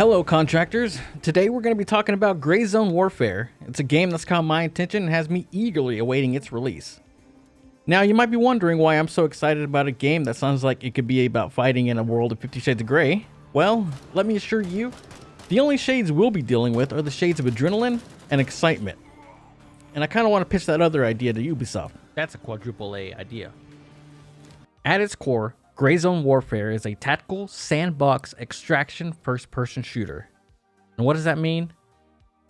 Hello contractors, today we're going to be talking about Grayzone Warfare. It's a game that's caught my attention and has me eagerly awaiting its release. Now you might be wondering why I'm so excited about a game that sounds like it could be about fighting in a world of 50 Shades of Grey. Well, let me assure you, the only shades we'll be dealing with are the shades of adrenaline and excitement. And I kind of want to pitch that other idea to Ubisoft. That's a quadruple A idea. At its core, Grayzone Warfare is a tactical sandbox extraction first-person shooter. And what does that mean?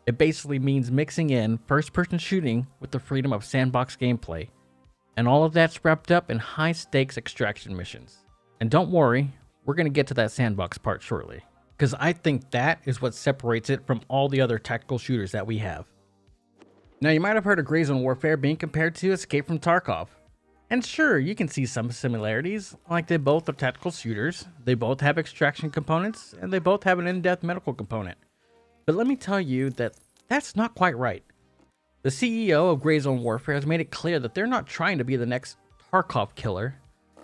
It basically means mixing in first-person shooting with the freedom of sandbox gameplay. And all of that's wrapped up in high-stakes extraction missions. And don't worry, we're going to get to that sandbox part shortly, because I think that is what separates it from all the other tactical shooters that we have. Now you might have heard of Grayzone Warfare being compared to Escape from Tarkov. And sure, you can see some similarities, like they both are tactical shooters, they both have extraction components, and they both have an in-depth medical component. But let me tell you that that's not quite right. The CEO of Grayzone Warfare has made it clear that they're not trying to be the next Tarkov Killer.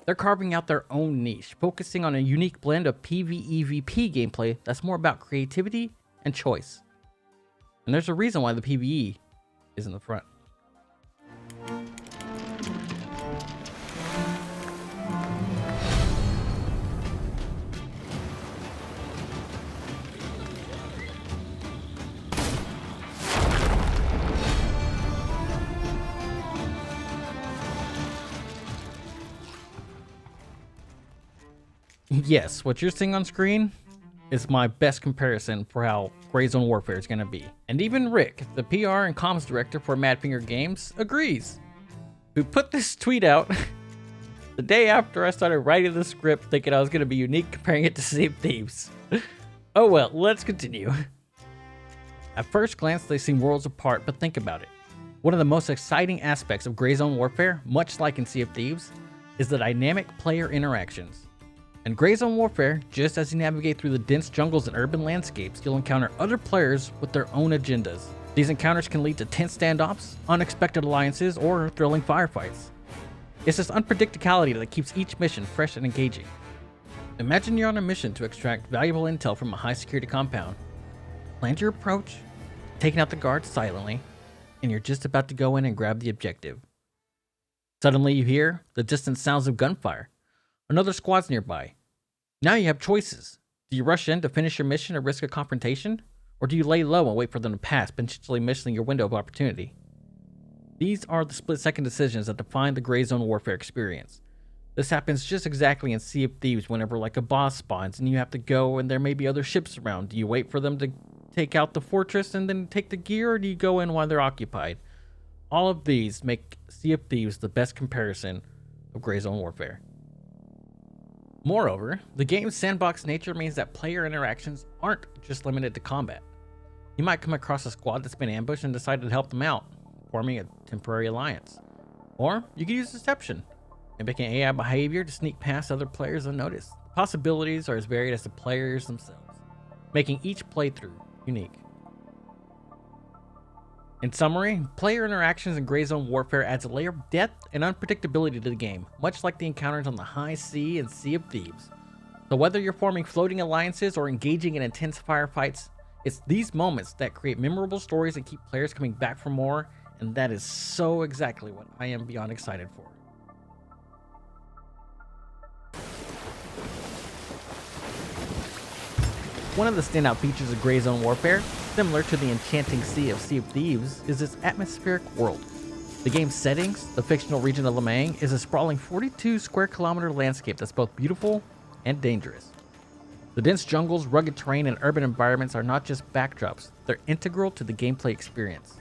They're carving out their own niche, focusing on a unique blend of PvEVP gameplay that's more about creativity and choice. And there's a reason why the PvE is in the front. Yes, what you're seeing on screen is my best comparison for how Grayzone Warfare is going to be. And even Rick, the PR and comms director for Madfinger Games, agrees. Who put this tweet out the day after I started writing the script, thinking I was going to be unique comparing it to Sea of Thieves. Oh well, let's continue. At first glance, they seem worlds apart, but think about it. One of the most exciting aspects of Grayzone Warfare, much like in Sea of Thieves, is the dynamic player interactions. In Grayzone Warfare, just as you navigate through the dense jungles and urban landscapes, you'll encounter other players with their own agendas. These encounters can lead to tense standoffs, unexpected alliances, or thrilling firefights. It's this unpredictability that keeps each mission fresh and engaging. Imagine you're on a mission to extract valuable intel from a high-security compound. Plan your approach, taking out the guards silently, and you're just about to go in and grab the objective. Suddenly you hear the distant sounds of gunfire. Another squad's nearby. Now you have choices. Do you rush in to finish your mission or risk a confrontation? Or do you lay low and wait for them to pass, potentially missing your window of opportunity? These are the split-second decisions that define the Grayzone Warfare experience. This happens just exactly in Sea of Thieves whenever like a boss spawns and you have to go and there may be other ships around. Do you wait for them to take out the fortress and then take the gear, or do you go in while they're occupied? All of these make Sea of Thieves the best comparison of Grayzone Warfare. Moreover, the game's sandbox nature means that player interactions aren't just limited to combat. You might come across a squad that's been ambushed and decide to help them out, forming a temporary alliance. Or you could use deception, mimicking AI behavior to sneak past other players unnoticed. The possibilities are as varied as the players themselves, making each playthrough unique. In summary, player interactions in Grayzone Warfare adds a layer of depth and unpredictability to the game, much like the encounters on the high sea and Sea of Thieves. So whether you're forming floating alliances or engaging in intense firefights, it's these moments that create memorable stories and keep players coming back for more, and that is so exactly what I am beyond excited for. One of the standout features of Grayzone Warfare, similar to the enchanting Sea of Thieves, is its atmospheric world. The game's settings, the fictional region of Lemang, is a sprawling 42 square kilometer landscape that's both beautiful and dangerous. The dense jungles, rugged terrain, and urban environments are not just backdrops, they're integral to the gameplay experience.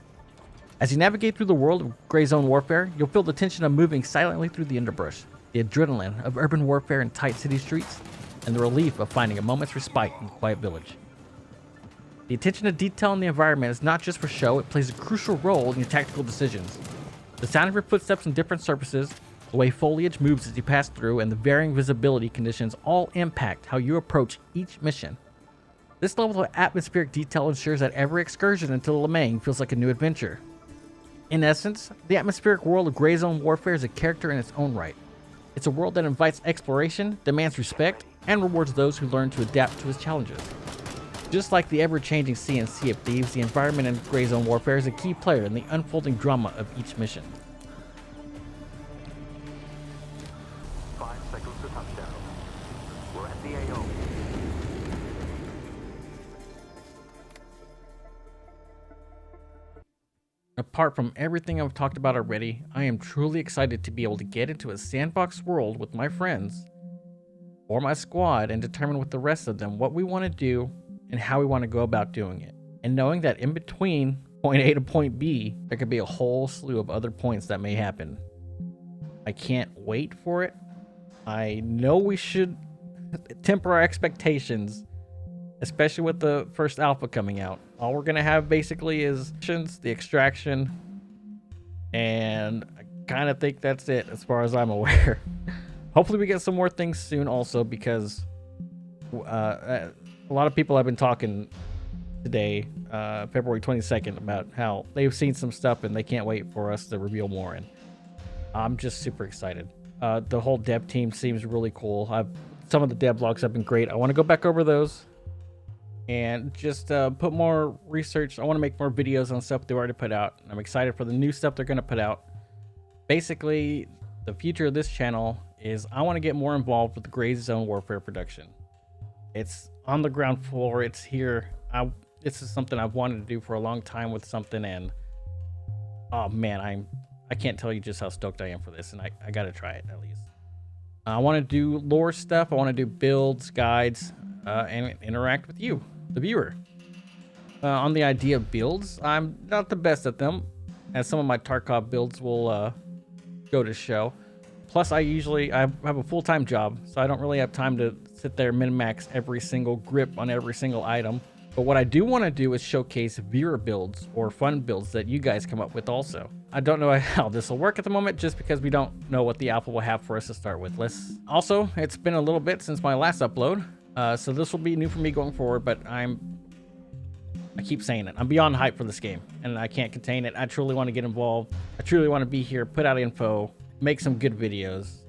As you navigate through the world of Grayzone Warfare, you'll feel the tension of moving silently through the underbrush, the adrenaline of urban warfare in tight city streets, and the relief of finding a moment's respite in a quiet village. The attention to detail in the environment is not just for show, it plays a crucial role in your tactical decisions. The sound of your footsteps on different surfaces, the way foliage moves as you pass through, and the varying visibility conditions all impact how you approach each mission. This level of atmospheric detail ensures that every excursion into Lemang feels like a new adventure. In essence, the atmospheric world of Grayzone Warfare is a character in its own right. It's a world that invites exploration, demands respect, and rewards those who learn to adapt to its challenges. Just like the ever-changing Sea and Sea of Thieves, the environment in Grayzone Warfare is a key player in the unfolding drama of each mission. 5 seconds to touchdown. We're at the AO. Apart from everything I've talked about already, I am truly excited to be able to get into a sandbox world with my friends or my squad and determine with the rest of them what we want to do and how we want to go about doing it. And knowing that in between point A to point B, there could be a whole slew of other points that may happen. I can't wait for it. I know we should temper our expectations, especially with the first alpha coming out. All we're gonna have basically is missions, the extraction, and I kind of think that's it as far as I'm aware. Hopefully we get some more things soon also, because a lot of people have been talking today, February 22nd, about how they've seen some stuff and they can't wait for us to reveal more, and I'm just super excited. The whole dev team seems really cool. Some of the dev logs have been great. I want to go back over those and just put more research. I want to make more videos on stuff they already put out. I'm excited for the new stuff they're going to put out. Basically, the future of this channel is I want to get more involved with the Grayzone Warfare production. It's on the ground floor. It's here. This is something I've wanted to do for a long time with something, and oh man, I can't tell you just how stoked I am for this, and I got to try it at least. I want to do lore stuff. I want to do builds, guides, and interact with you, the viewer. On the idea of builds, I'm not the best at them, as some of my Tarkov builds will go to show. Plus, I have a full-time job, so I don't really have time to sit there and min-max every single grip on every single item. But what I do want to do is showcase viewer builds or fun builds that you guys come up with also. I don't know how this will work at the moment, just because we don't know what the alpha will have for us to start with. Also, it's been a little bit since my last upload, so this will be new for me going forward, but I keep saying it. I'm beyond hype for this game, and I can't contain it. I truly want to get involved. I truly want to be here, put out info, make some good videos.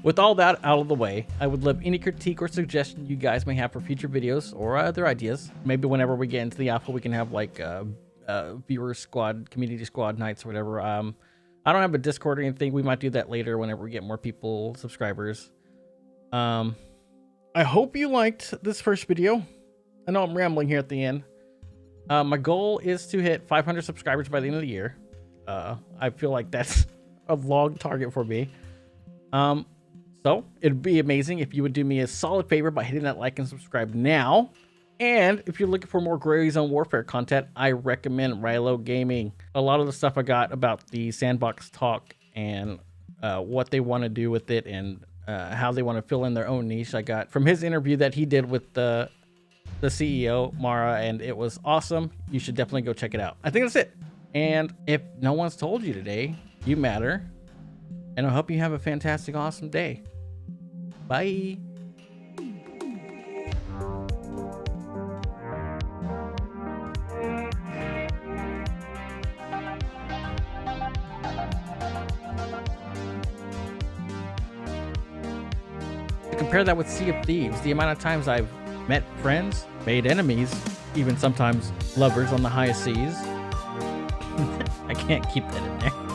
With all that out of the way, I would love any critique or suggestion you guys may have for future videos or other ideas. Maybe whenever we get into the alpha, we can have like viewer squad, community squad nights or whatever. I don't have a Discord or anything. We might do that later whenever we get more people, subscribers. I hope you liked this first video. I know I'm rambling here at the end. My goal is to hit 500 subscribers by the end of the year. I feel like that's a long target for me. So it'd be amazing if you would do me a solid favor by hitting that like and subscribe now. And if you're looking for more Grayzone Warfare content, I recommend Rilo Gaming. A lot of the stuff I got about the sandbox talk and what they want to do with it and how they want to fill in their own niche, I got from his interview that he did with the CEO, Mara, and it was awesome. You should definitely go check it out. I think that's it. And if no one's told you today, you matter. And I hope you have a fantastic, awesome day. Bye. Compare that with Sea of Thieves. The amount of times I've met friends, made enemies, even sometimes lovers on the highest seas. I can't keep that in there.